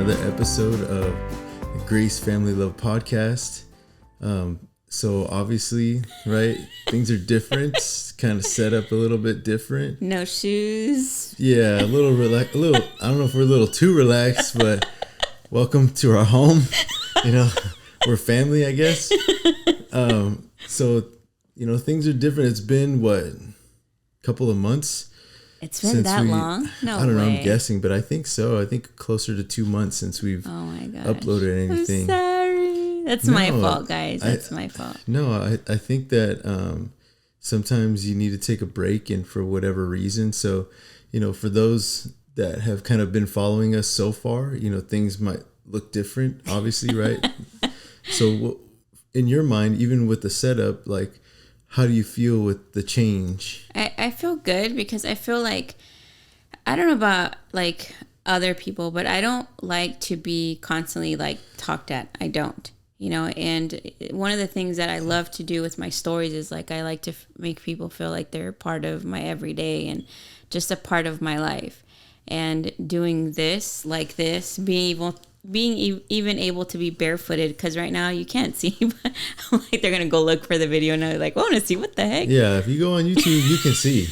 another episode of the Grace Family Love Podcast. So obviously, right, things are different, kind of set up a little bit different. No shoes. Yeah, a little I don't know if we're a little too relaxed, but welcome to our home. We're family, I guess. So, things are different. It's been, a couple of months? It's been that long? No way. I don't know, I'm guessing, but I think so. I think closer to 2 months since we've uploaded anything. I'm sorry. That's my fault, guys. That's my fault. No, I think that sometimes you need to take a break, and for whatever reason. So, for those that have kind of been following us so far, things might look different, obviously, right? So in your mind, even with the setup, like, how do you feel with the change? I feel good because I feel like, I don't know about like other people, but I don't like to be constantly like talked at. I don't, and one of the things that I love to do with my stories is like, I like to make people feel like they're part of my everyday and just a part of my life. And doing this, like this, being even able to be barefooted, because right now you can't see, but I'm like, they're gonna go look for the video and they're like, I want to see what the heck. Yeah, if you go on YouTube, you can see.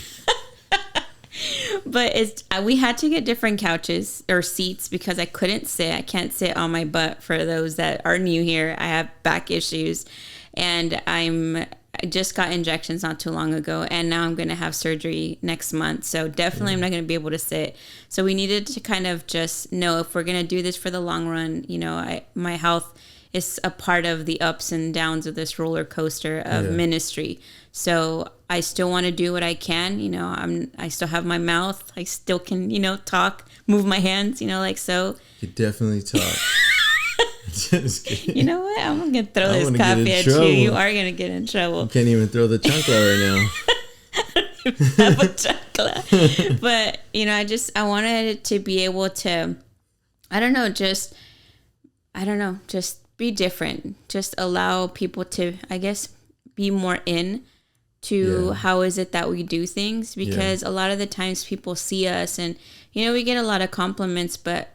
But we had to get different couches or seats because I couldn't sit. I can't sit on my butt. For those that are new here, I have back issues, and I just got injections not too long ago, and now I'm going to have surgery next month. So definitely I'm not going to be able to sit. So we needed to kind of just know, if we're going to do this for the long run, my health is a part of the ups and downs of this roller coaster of ministry. So I still want to do what I can. I still have my mouth. I still can, talk, move my hands, like so. You definitely talk. Just kidding. You know what? I'm going to throw this coffee at you. You are going to get in trouble. You can't even throw the chancla right now. Have a chancla. But, I wanted it to be able to, just be different. Just allow people to, I guess, be more to how is it that we do things. Because a lot of the times people see us and, we get a lot of compliments, but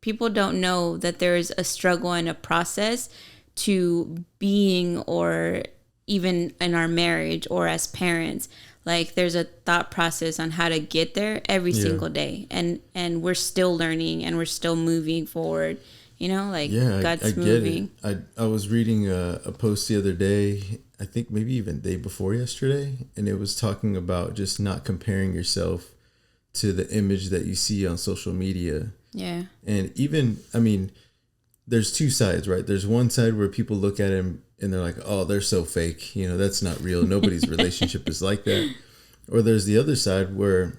people don't know that there's a struggle and a process to being, or even in our marriage or as parents. Like, there's a thought process on how to get there every single day. And we're still learning and we're still moving forward. God's moving. I was reading a post the other day, I think maybe even day before yesterday, and it was talking about just not comparing yourself to the image that you see on social media. Yeah. And even, there's two sides, right? There's one side where people look at him and they're like, oh, they're so fake. That's not real. Nobody's relationship is like that. Or there's the other side where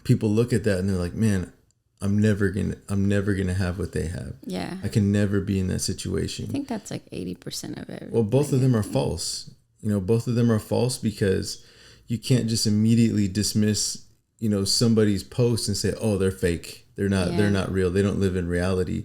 people look at that and they're like, man, I'm never gonna have what they have. Yeah. I can never be in that situation. I think that's like 80% of it. Well, both of them are false. Both of them are false, because you can't just immediately dismiss, somebody's post and say, oh, they're fake. They're not real. They don't live in reality.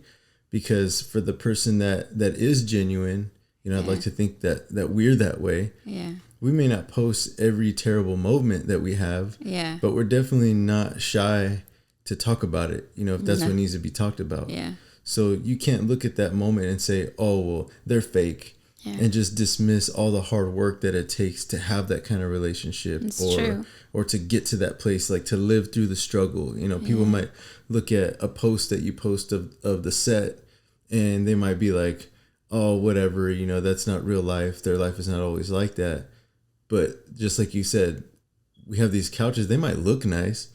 Because for the person that is genuine, I'd like to think that we're that way. Yeah. We may not post every terrible moment that we have. Yeah. But we're definitely not shy to talk about it, if that's what needs to be talked about. Yeah. So you can't look at that moment and say, oh, well, they're fake. Yeah. And just dismiss all the hard work that it takes to have that kind of relationship. It's true. Or to get to that place, like to live through the struggle. People might look at a post that you post of the set, and they might be like, oh, whatever, that's not real life. Their life is not always like that. But just like you said, we have these couches. They might look nice,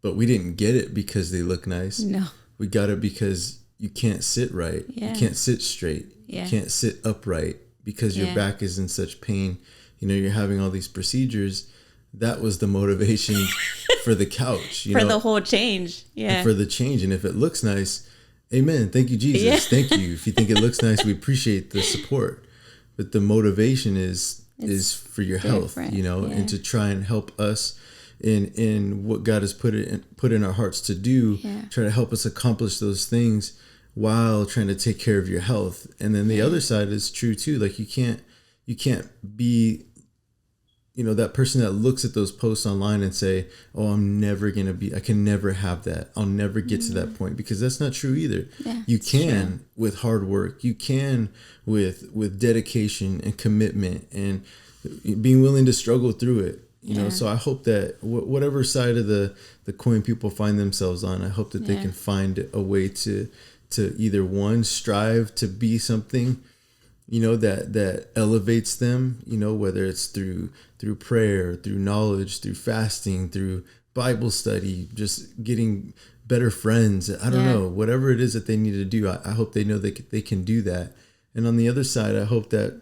but we didn't get it because they look nice. No. We got it because you can't sit right. Yeah. You can't sit straight. Yeah. You can't sit upright because your back is in such pain. You're having all these procedures. That was the motivation for the couch. For the whole change. Yeah. For the change. And if it looks nice, amen. Thank you, Jesus. Yeah. Thank you. If you think it looks nice, we appreciate the support. But the motivation is for your health, and to try and help us in what God has put in our hearts to do. Try to help us accomplish those things while trying to take care of your health. And then the other side is true too. Like, you can't be that person that looks at those posts online and say, oh, I can never have that. I'll never get to that point, because that's not true either. Yeah, you can with hard work. You can with dedication and commitment and being willing to struggle through it. So I hope that whatever side of the coin people find themselves on, I hope that they can find a way to either one, strive to be something, that elevates them, whether it's through prayer, through knowledge, through fasting, through Bible study, just getting better friends. I don't know, whatever it is that they need to do. I hope they know they can do that. And on the other side, I hope that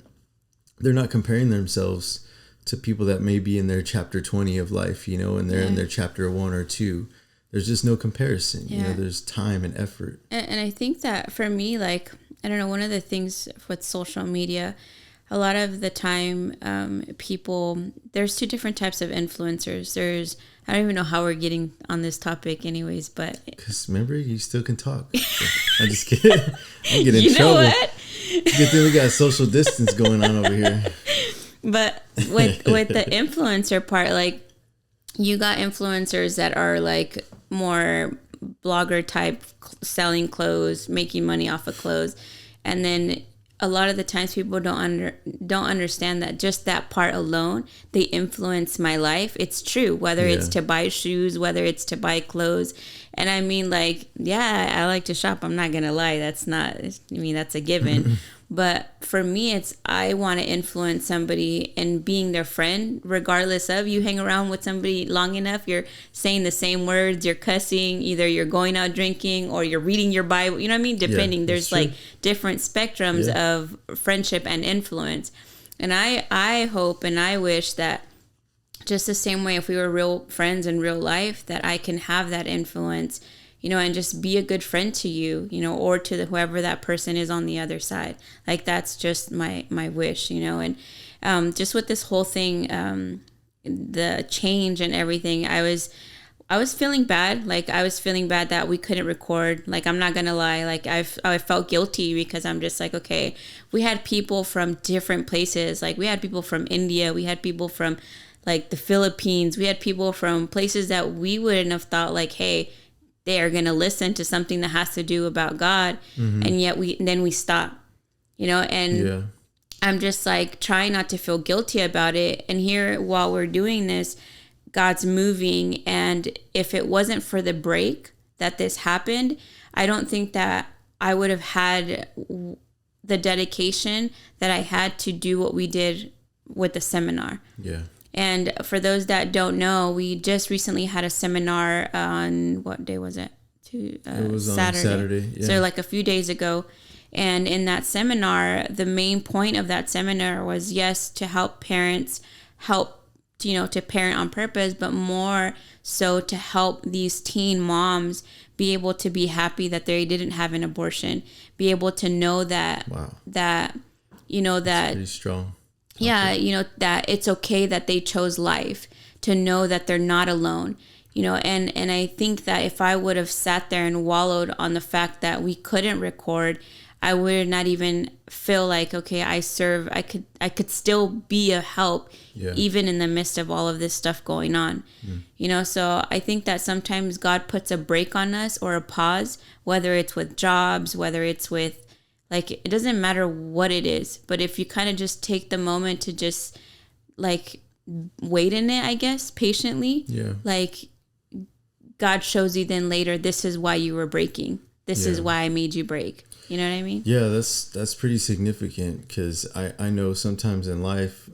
they're not comparing themselves to people that may be in their chapter 20 of life, and they're in their chapter 1 or 2. There's just no comparison. There's time and effort. And I think that for me, like, I don't know, one of the things with social media, a lot of the time, there's 2 different types of influencers. I don't even know how we're getting on this topic anyways, but... Because remember, you still can talk. So I'm just kidding. I'm getting in trouble. What? Good thing we got social distance going on over here. But with the influencer part, like, you got influencers that are like more blogger type, selling clothes, making money off of clothes, and then a lot of the times people don't understand that just that part alone, they influence my life. It's true, whether it's to buy shoes, whether it's to buy clothes. And I mean, like, I like to shop. I'm not going to lie. That's a given. But for me, I want to influence somebody and being their friend, regardless of, you hang around with somebody long enough, you're saying the same words, you're cussing, either you're going out drinking or you're reading your Bible, you know what I mean? Depending, there's like different spectrums of friendship and influence. And I hope and I wish that just the same way, if we were real friends in real life, that I can have that influence, and just be a good friend to you, or to whoever that person is on the other side. Like, that's just my wish, and just with this whole thing, the change and everything, I was feeling bad. Like, I was feeling bad that we couldn't record. Like, I'm not gonna lie. Like, I felt guilty because I'm just like, okay, we had people from different places. Like, we had people from India. We had people from like the Philippines. We had people from places that we wouldn't have thought, like, hey, they are going to listen to something that has to do about God. And yet we stop, and I'm just like trying not to feel guilty about it. And here, while we're doing this, God's moving. And if it wasn't for the break that this happened, I don't think that I would have had the dedication that I had to do what we did with the seminar. Yeah. And for those that don't know, we just recently had a seminar on, what day was it? It was Saturday. On Saturday. Yeah. So like a few days ago. And in that seminar, the main point of that seminar was, yes, to help parents to parent on purpose, but more so to help these teen moms be able to be happy that they didn't have an abortion, be able to know that, that pretty strong. Yeah, that it's okay that they chose life, to know that they're not alone, and I think that if I would have sat there and wallowed on the fact that we couldn't record, I would not even feel like, okay, I could still be a help, even in the midst of all of this stuff going on, so I think that sometimes God puts a break on us or a pause, whether it's with jobs, whether it's with, like, it doesn't matter what it is, but if you kind of just take the moment to just like wait in it, I guess, patiently, like, God shows you then later, this is why you were breaking. This is why I made you break. You know what I mean? Yeah, that's pretty significant, because I know sometimes in life,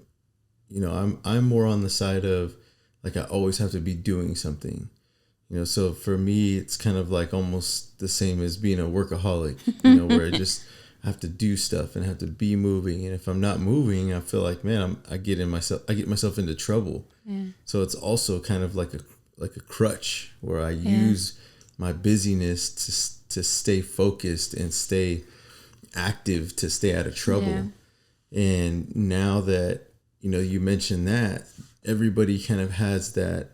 I'm more on the side of, like, I always have to be doing something. So for me, it's kind of like almost the same as being a workaholic, where I just have to do stuff and have to be moving. And if I'm not moving, I feel like, man, I get myself into trouble. Yeah. So it's also kind of like a crutch where I use my busyness to stay focused and stay active, to stay out of trouble. Yeah. And now that, you mentioned that, everybody kind of has that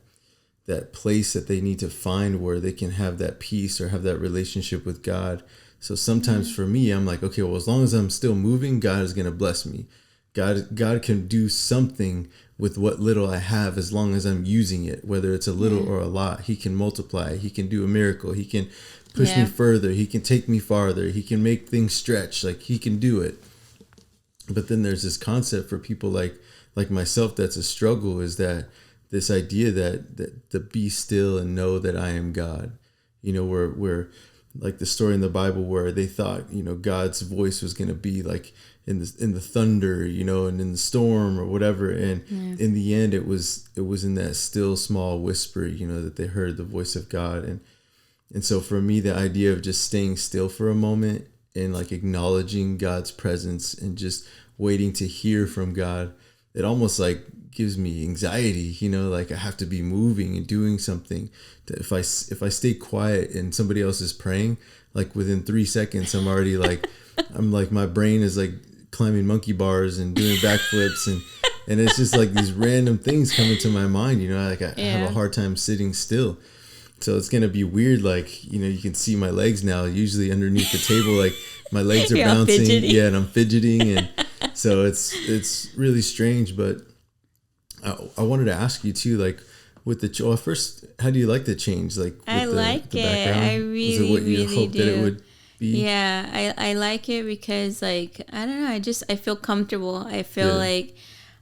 place that they need to find where they can have that peace or have that relationship with God. So sometimes for me, I'm like, okay, well, as long as I'm still moving, God is going to bless me. God can do something with what little I have, as long as I'm using it, whether it's a little or a lot. He can multiply. He can do a miracle. He can push me further. He can take me farther. He can make things stretch. Like, he can do it. But then there's this concept for people like myself that's a struggle, is that this idea that to be still and know that I am God. You know, where like the story in the Bible where they thought, you know, God's voice was going to be like in the thunder, you know, and in the storm or whatever. And in the end, it was in that still small whisper, you know, that they heard the voice of God. And so for me, the idea of just staying still for a moment and like acknowledging God's presence and just waiting to hear from God, it almost like gives me anxiety, you know, like I have to be moving and doing something. If I stay quiet and somebody else is praying, like within 3 seconds, I'm already like, I'm like, my brain is like climbing monkey bars and doing backflips, and it's just like these random things come into my mind, you know, like I have a hard time sitting still. So it's going to be weird. Like, you know, you can see my legs now, usually underneath the table, like my legs are bouncing. Fidgeting. Yeah. And I'm fidgeting. And so it's really strange, but I wanted to ask you too, like with the first, how do you like the change? Like, with I like the it. background? I really, was it what you really hoped do. that it would be? Yeah, I like it because, like, I don't know, I feel comfortable. I feel like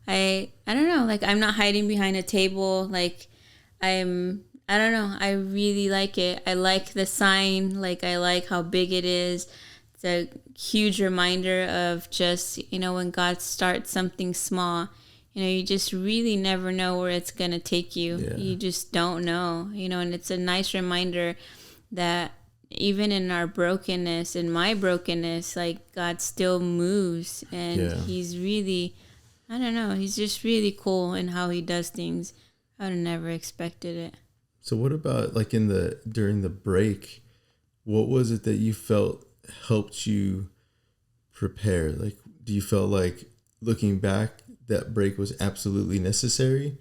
I don't know, like I'm not hiding behind a table. Like I don't know, I really like it. I like the sign, like I like how big it is. It's a huge reminder of just, you know, when God starts something small, you know, you just really never know where it's going to take you. Yeah. You just don't know, you know, and it's a nice reminder that even in our brokenness, in my brokenness, like God still moves, and he's really, I don't know, he's just really cool in how he does things. I would have never expected it. So what about like during the break, what was it that you felt helped you prepare? Like, do you feel like looking back, that break was absolutely necessary?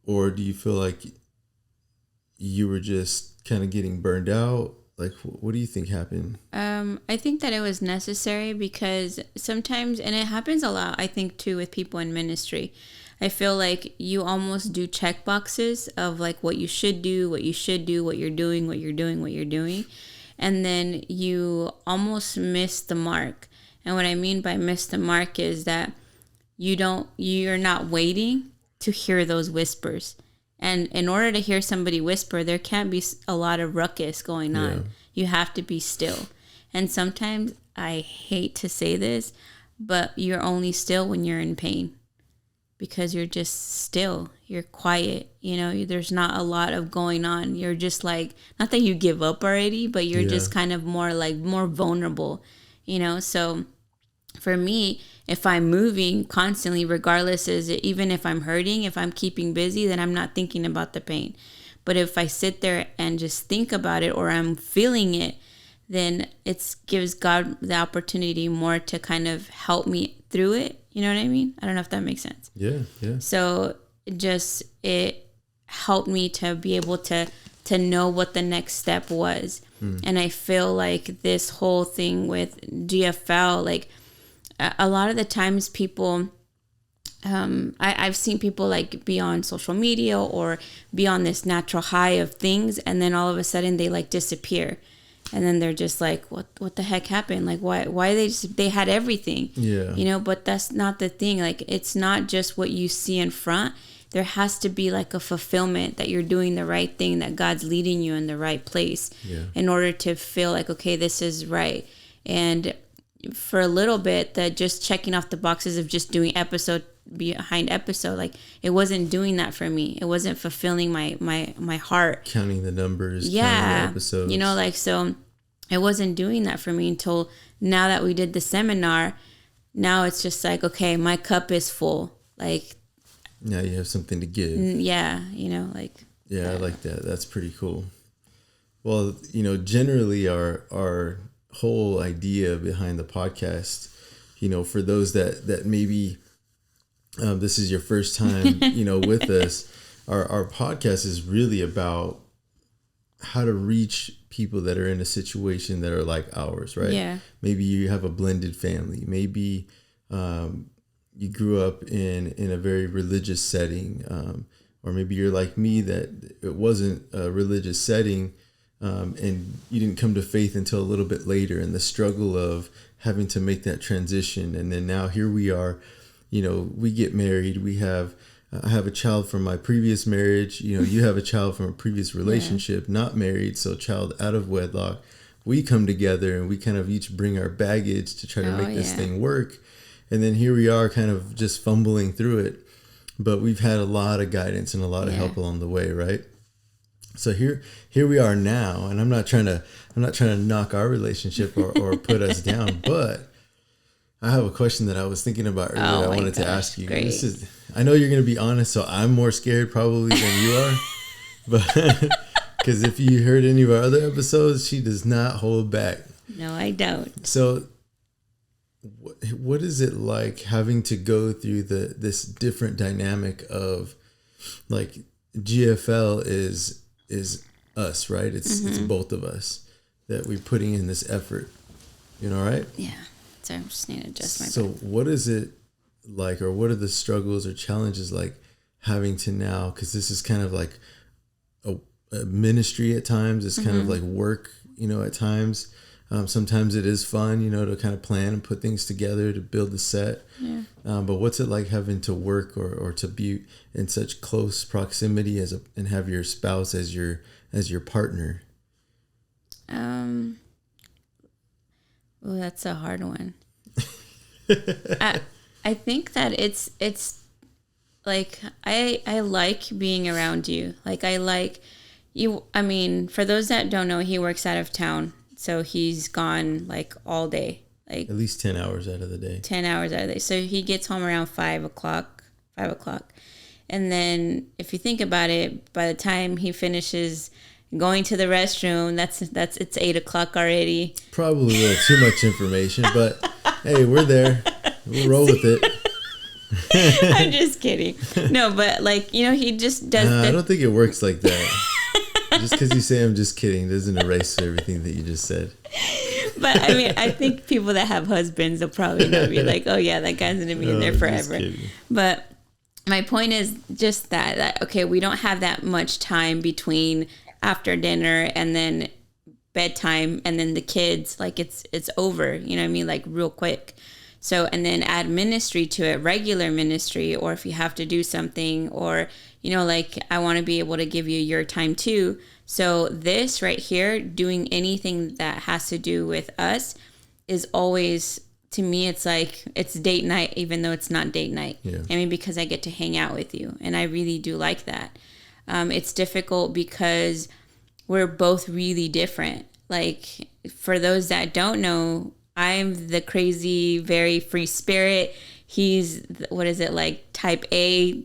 Or do you feel like you were just kind of getting burned out? Like, what do you think happened? I think that it was necessary because sometimes, and it happens a lot, I think too, with people in ministry, I feel like you almost do check boxes of like what you should do, what you're doing. And then you almost miss the mark. And what I mean by miss the mark is that you're not waiting to hear those whispers. And in order to hear somebody whisper, there can't be a lot of ruckus going on. Yeah. You have to be still. And sometimes, I hate to say this, but you're only still when you're in pain, because you're just still, you're quiet, you know, there's not a lot of going on. You're just like, not that you give up already, but you're just kind of more vulnerable, you know? So for me, if I'm moving constantly, regardless, even if I'm hurting, if I'm keeping busy, then I'm not thinking about the pain. But if I sit there and just think about it, or I'm feeling it, then it gives God the opportunity more to kind of help me through it. You know what I mean? I don't know if that makes sense. Yeah. So it helped me to be able to know what the next step was. And I feel like this whole thing with GFL, like, a lot of the times people, I've seen people like be on social media or be on this natural high of things, and then all of a sudden they like disappear, and then they're just like, what the heck happened? Like, why they had everything, you know? But that's not the thing. Like, it's not just what you see in front. There has to be like a fulfillment that you're doing the right thing, that God's leading you in the right place in order to feel like, okay, this is right. And for a little bit, that just checking off the boxes of just doing episode behind episode, like, it wasn't doing that for me. It wasn't fulfilling my heart. Counting the numbers, counting the episodes. You know, like, so it wasn't doing that for me until now that we did the seminar. Now it's just like, okay, my cup is full. Like, now you have something to give. Yeah, you know, like. Yeah, I like that. That's pretty cool. Well, you know, generally our whole idea behind the podcast, you know, for those that maybe this is your first time, you know, with us, our podcast is really about how to reach people that are in a situation that are like ours, right? Yeah. Maybe you have a blended family. Maybe you grew up in a very religious setting, or maybe you're like me that it wasn't a religious setting, and you didn't come to faith until a little bit later, and the struggle of having to make that transition. And then now here we are, we get married. I have a child from my previous marriage. You have a child from a previous relationship, not married, so child out of wedlock. We come together and we kind of each bring our baggage to try to make this thing work. And then here we are kind of just fumbling through it. But we've had a lot of guidance and a lot of help along the way, right? So here we are now, and I'm not trying to knock our relationship or put us down, but I have a question that I was thinking about earlier. I wanted to ask you. Great. I know you're going to be honest, so I'm more scared probably than you are. But because if you heard any of our other episodes, she does not hold back. No, I don't. So what is it like having to go through this different dynamic of, like, GFL is us, right? It's both of us that we're putting in this effort, right? Yeah. So I just need to adjust my So what is it like, or what are the struggles or challenges like having to now, because this is kind of like a ministry at times. It's kind of like work, at times. Sometimes it is fun, to kind of plan and put things together to build the set. Yeah. But what's it like having to work or to be in such close proximity and have your spouse as your partner? Well, that's a hard one. I think that it's like I like being around you. Like, I like you. I mean, for those that don't know, he works out of town. So he's gone like all day, like at least 10 hours out of the day. 10 hours out of the day. So he gets home around 5 o'clock. And then if you think about it, by the time he finishes going to the restroom, it's 8 o'clock already. Probably a little too much information, but hey, we're there. We'll roll with it. I'm just kidding. No, but like, he just does. I don't think it works like that. Just because you say I'm just kidding doesn't erase everything that you just said. But I mean, I think people that have husbands will probably know, be like, oh yeah, that guy's gonna be in there forever. But my point is just that okay, we don't have that much time between after dinner and then bedtime and then the kids. Like, it's over. You know what I mean? Like, real quick. So, and then add ministry to it, regular ministry, or if you have to do something, or, like, I want to be able to give you your time too. So this right here, doing anything that has to do with us is always, to me, it's like, it's date night, even though it's not date night. Yeah. I mean, because I get to hang out with you, and I really do like that. It's difficult because we're both really different. Like, for those that don't know, I'm the crazy, very free spirit. He's, like type A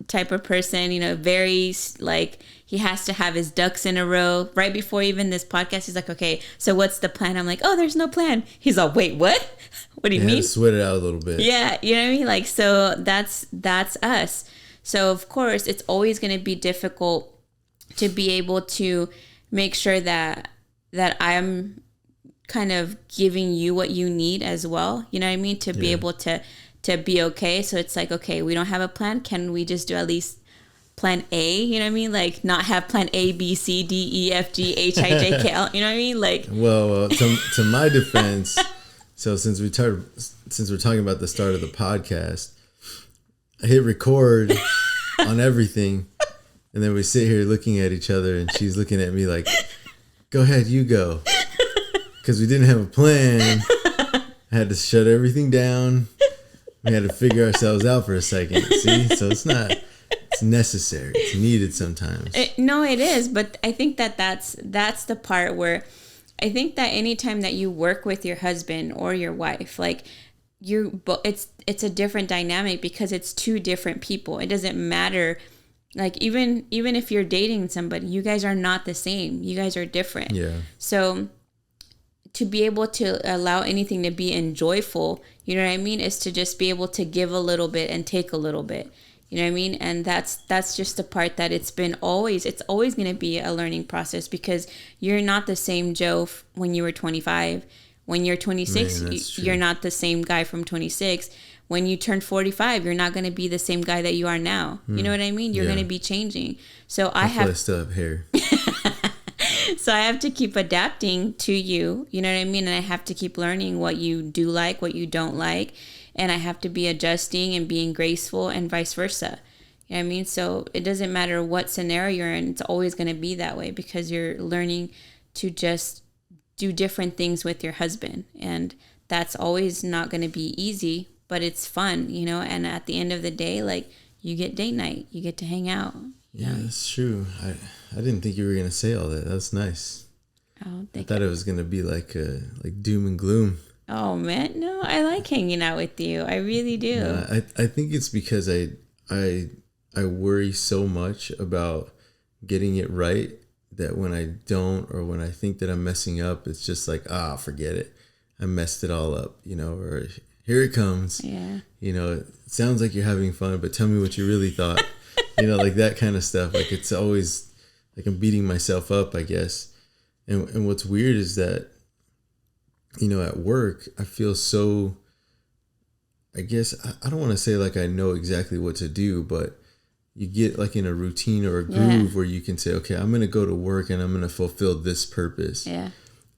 type of person, very, like, he has to have his ducks in a row. Right before even this podcast, he's like, okay, so what's the plan? I'm like, oh, there's no plan. He's like, wait, what? What do you mean? Had to sweat it out a little bit. Yeah, you know what I mean? Like, so that's us. So, of course, it's always going to be difficult to be able to make sure that I'm kind of giving you what you need as well. You know what I mean? To be able to be okay. So it's like, okay, we don't have a plan. Can we just do at least plan A? You know what I mean? Like, not have plan A, B, C, D, E, F, G, H, I, J, K, L. You know what I mean? Like, well, to my defense, so since we're talking about the start of the podcast, I hit record on everything, and then we sit here looking at each other, and she's looking at me like, go ahead, you go. Because we didn't have a plan. I had to shut everything down. We had to figure ourselves out for a second. See? So it's necessary. It's needed sometimes. No, it is. But I think that's the part where I think that anytime that you work with your husband or your wife, like, it's a different dynamic because it's two different people. It doesn't matter. Like, even if you're dating somebody, you guys are not the same. You guys are different. Yeah. So to be able to allow anything to be enjoyable, you know what I mean, is to just be able to give a little bit and take a little bit. You know what I mean? And that's just the part that it's always going to be a learning process, because you're not the same Joe when you were 25. When you're 26, you're not the same guy from 26. when you turn 45, you're not going to be the same guy that you are now. You know what I mean? You're going to be changing. So I still have hair. So I have to keep adapting to you. You know what I mean? And I have to keep learning what you do like, what you don't like. And I have to be adjusting and being graceful and vice versa. You know what I mean? So it doesn't matter what scenario you're in. It's always going to be that way because you're learning to just do different things with your husband. And that's always not going to be easy, but it's fun, you know? And at the end of the day, like, you get date night. You get to hang out. Yeah, that's true. I didn't think you were gonna say all that. That's nice. Oh, I thought it was gonna be like doom and gloom. Oh man, no, I like hanging out with you. I really do. Yeah, I think it's because I worry so much about getting it right that when I don't, or when I think that I'm messing up, it's just like, forget it. I messed it all up, you know, or here it comes. Yeah. You know, it sounds like you're having fun, but tell me what you really thought. You know, like that kind of stuff. Like, it's always like I'm beating myself up, I guess. And what's weird is that, you know, at work, I feel so, I guess, I don't want to say like I know exactly what to do, but you get like in a routine or a groove where you can say, okay, I'm going to go to work and I'm going to fulfill this purpose. Yeah.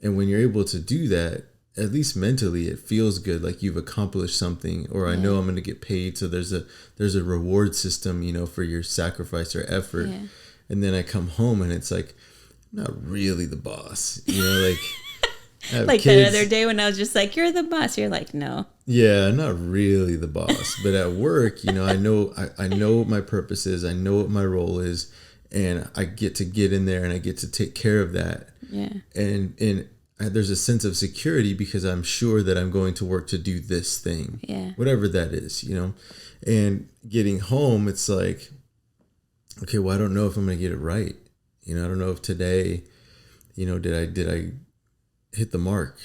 And when you're able to do that, at least mentally, it feels good, like you've accomplished something, or I know I'm going to get paid. So there's a reward system, you know, for your sacrifice or effort. Yeah. And then I come home and it's like, I'm not really the boss, you know, like like kids. The other day when I was just like, you're the boss. You're like, no. Yeah, not really the boss. But at work, you know, I know what my purpose is. I know what my role is. And I get to get in there and I get to take care of that. Yeah. And there's a sense of security because I'm sure that I'm going to work to do this thing, whatever that is, you know. And getting home, it's like, okay, well, I don't know if I'm going to get it right. You know, I don't know if today, you know, did I hit the mark?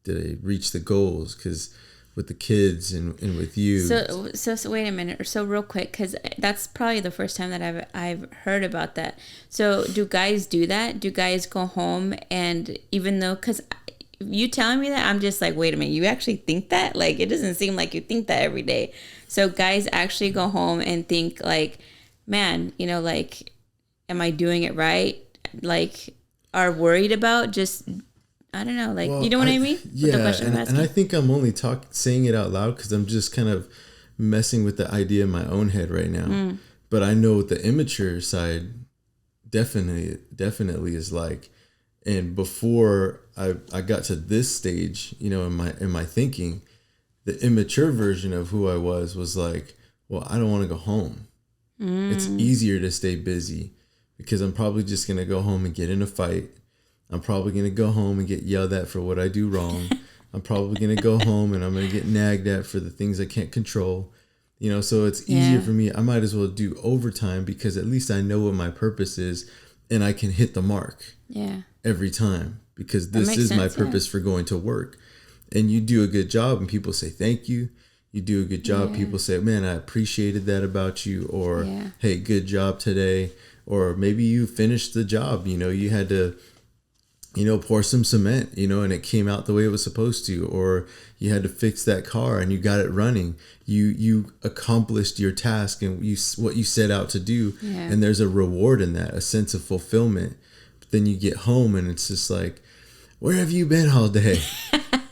Did I reach the goals? Because with the kids and with you. So wait a minute, or so real quick, because that's probably the first time that I've heard about that. So do guys do that? Do guys go home and even though, because you telling me that, I'm just like, wait a minute, you actually think that? Like, it doesn't seem like you think that every day. So guys actually go home and think like, man, you know, like, am I doing it right? Like, are worried about just, I don't know, like, well, you know what I mean? Yeah, and I think I'm only saying it out loud because I'm just kind of messing with the idea in my own head right now. But I know what the immature side definitely is like. And before I got to this stage, you know, in my thinking, the immature version of who I was like, well, I don't want to go home. It's easier to stay busy because I'm probably just going to go home and get in a fight. I'm probably going to go home and get yelled at for what I do wrong. I'm probably going to go home and I'm going to get nagged at for the things I can't control. You know, so it's easier for me. I might as well do overtime because at least I know what my purpose is and I can hit the mark every time because this is my purpose for going to work. And you do a good job and people say thank you. You do a good job. People say, man, I appreciated that about you. Or, hey, good job today. Or maybe you finished the job. You know, you had to, you know, pour some cement, you know, and it came out the way it was supposed to, or you had to fix that car and you got it running. You accomplished your task and what you set out to do. And there's a reward in that, a sense of fulfillment. But then you get home and it's just like, where have you been all day?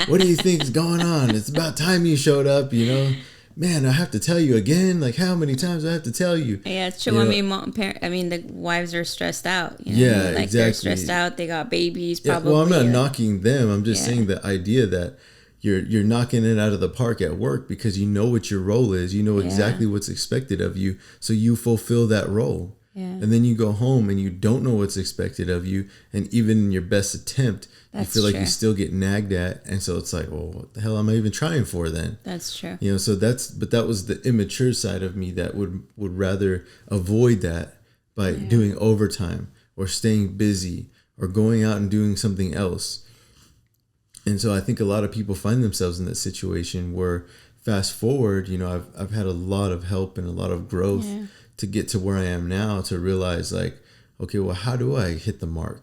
What do you think is going on? It's about time you showed up, you know. Man, I have to tell you again. Like, how many times do I have to tell you? Yeah, it's true. The wives are stressed out. You know? Yeah, like exactly. They're stressed out. They got babies. Probably. Well, I'm not knocking them. I'm just saying the idea that you're knocking it out of the park at work because you know what your role is. You know exactly what's expected of you, so you fulfill that role. And then you go home and you don't know what's expected of you, and even in your best attempt, you feel like you still get nagged at, and so it's like, well, what the hell am I even trying for then? That's true. You know, so that was the immature side of me that would rather avoid that by doing overtime or staying busy or going out and doing something else. And so I think a lot of people find themselves in that situation where, fast forward, you know, I've had a lot of help and a lot of growth to get to where I am now, to realize like, okay, well, how do I hit the mark?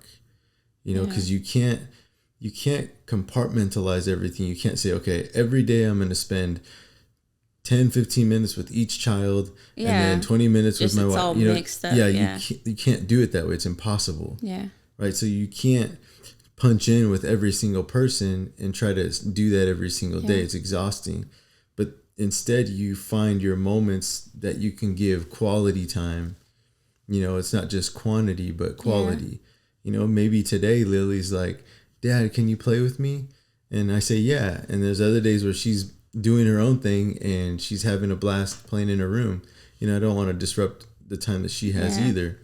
You know, because you can't compartmentalize everything. You can't say, okay, every day I'm going to spend 10-15 minutes with each child, and then 20 minutes just with my it's wife. all mixed up. You can't do it that way. It's impossible. Yeah. Right. So you can't punch in with every single person and try to do that every single day. It's exhausting. But instead, you find your moments that you can give quality time. It's not just quantity, but quality. Maybe today Lily's like, Dad, can you play with me? And I say, yeah. And there's other days where she's doing her own thing and she's having a blast playing in her room. I don't want to disrupt the time that she has either.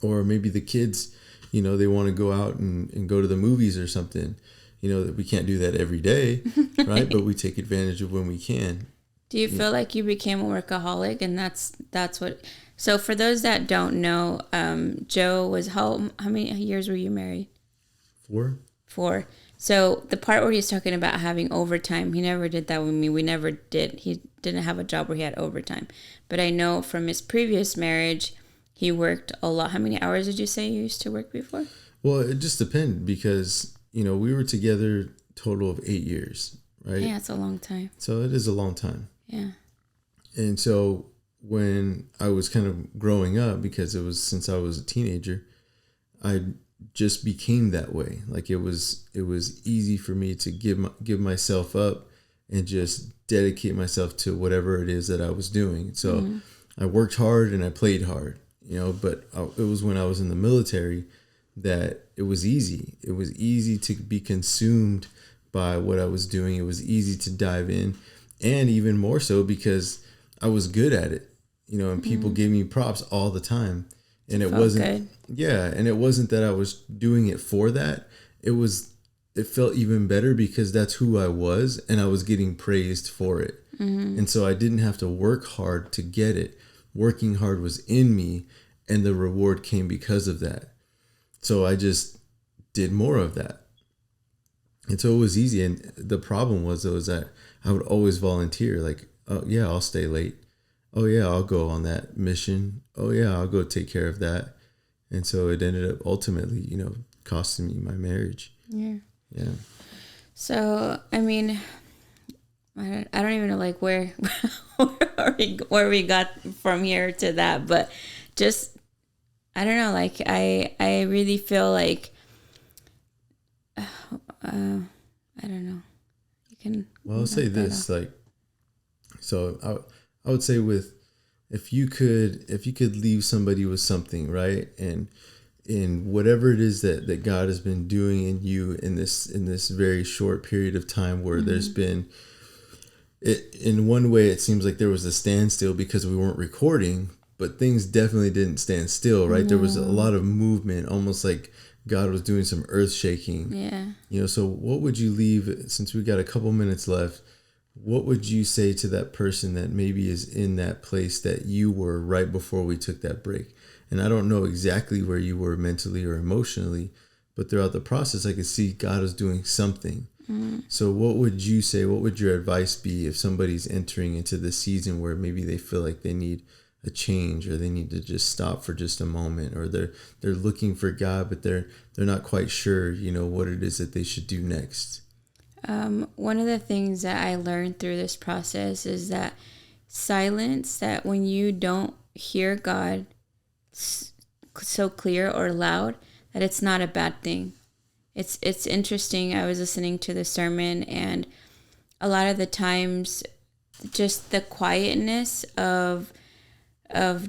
Or maybe the kids, they want to go out and go to the movies or something. That we can't do that every day, right? But we take advantage of when we can. Do you feel like you became a workaholic? And that's what... So for those that don't know, Joe was... How many years were you married? 4. So the part where he's talking about having overtime, he never did that with me. We never did. He didn't have a job where he had overtime. But I know from his previous marriage, he worked a lot. How many hours did you say you used to work before? Well, it just depended because, we were together total of 8 years, right? Yeah, it's a long time. So it is a long time. Yeah. And so when I was kind of growing up, because it was since I was a teenager, I just became that way. Like it was easy for me to give myself up and just dedicate myself to whatever it is that I was doing. So I worked hard and I played hard, but it was when I was in the military that it was easy. It was easy to be consumed by what I was doing. It was easy to dive in, and even more so because I was good at it, and people gave me props all the time. And it wasn't good. Yeah, and it wasn't that I was doing it for that. It felt even better because that's who I was, and I was getting praised for it. And so I didn't have to work hard to get it. Working hard was in me, and the reward came because of that. So I just did more of that. And so it was easy. And the problem was that I would always volunteer. Like, oh yeah, I'll stay late. Oh yeah, I'll go on that mission. Oh yeah, I'll go take care of that. And so it ended up ultimately, costing me my marriage. Yeah. Yeah. So, I mean, I don't even know like where we got from here to that, but just, I don't know, like I really feel like, I don't know. You can. Well, I'll say this, like, so I would say if you could leave somebody with something, right? And in whatever it is that God has been doing in you in this very short period of time where there's been in one way it seems like there was a standstill because we weren't recording, but things definitely didn't stand still, right? No. There was a lot of movement, almost like God was doing some earth shaking. Yeah. So what would you leave, since we got a couple minutes left, what would you say to that person that maybe is in that place that you were right before we took that break? And I don't know exactly where you were mentally or emotionally, but throughout the process, I could see God was doing something. So what would you say? What would your advice be if somebody's entering into the season where maybe they feel like they need a change, or they need to just stop for just a moment, or they're looking for God, but they're not quite sure, what it is that they should do next? One of the things that I learned through this process is that silence, that when you don't hear God so clear or loud, that it's not a bad thing. It's interesting. I was listening to the sermon, and a lot of the times just the quietness of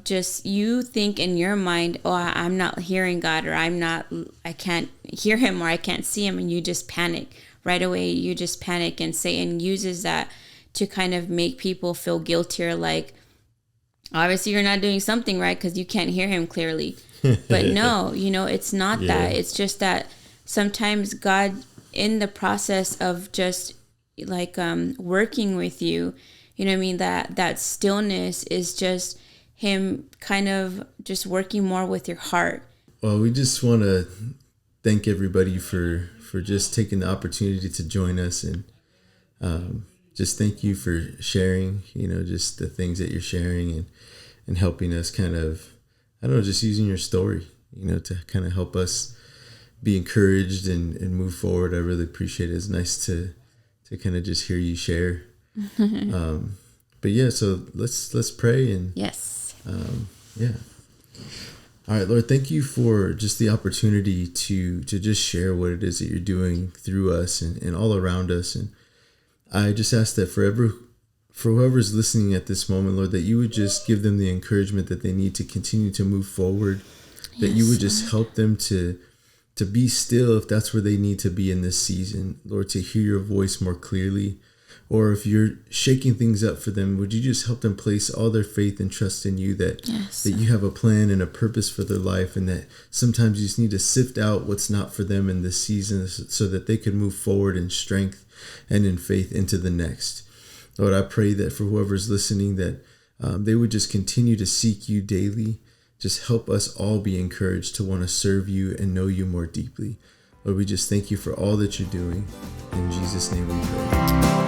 just, you think in your mind, oh, I'm not hearing God, or I can't hear him, or I can't see him, and you just panic. Right away, you just panic, and Satan uses that to kind of make people feel guilty, or like, obviously you're not doing something right because you can't hear him clearly. But no, it's not that. It's just that sometimes God, in the process of just like working with you, that stillness is just him kind of just working more with your heart. Well, we just want to thank everybody for just taking the opportunity to join us, and just thank you for sharing, just the things that you're sharing, and helping us kind of, I don't know, just using your story, to kind of help us be encouraged and move forward. I really appreciate it. It's nice to kind of just hear you share. But yeah, so let's pray and Yes. yeah. All right, Lord, thank you for just the opportunity to just share what it is that you're doing through us and all around us. And I just ask that for whoever's listening at this moment, Lord, that you would just give them the encouragement that they need to continue to move forward, that you would just help them to be still if that's where they need to be in this season, Lord, to hear your voice more clearly. Or if you're shaking things up for them, would you just help them place all their faith and trust in you, that you have a plan and a purpose for their life, and that sometimes you just need to sift out what's not for them in this season so that they can move forward in strength and in faith into the next. Lord, I pray that for whoever's listening, that they would just continue to seek you daily. Just help us all be encouraged to want to serve you and know you more deeply. Lord, we just thank you for all that you're doing. In Jesus' name we pray.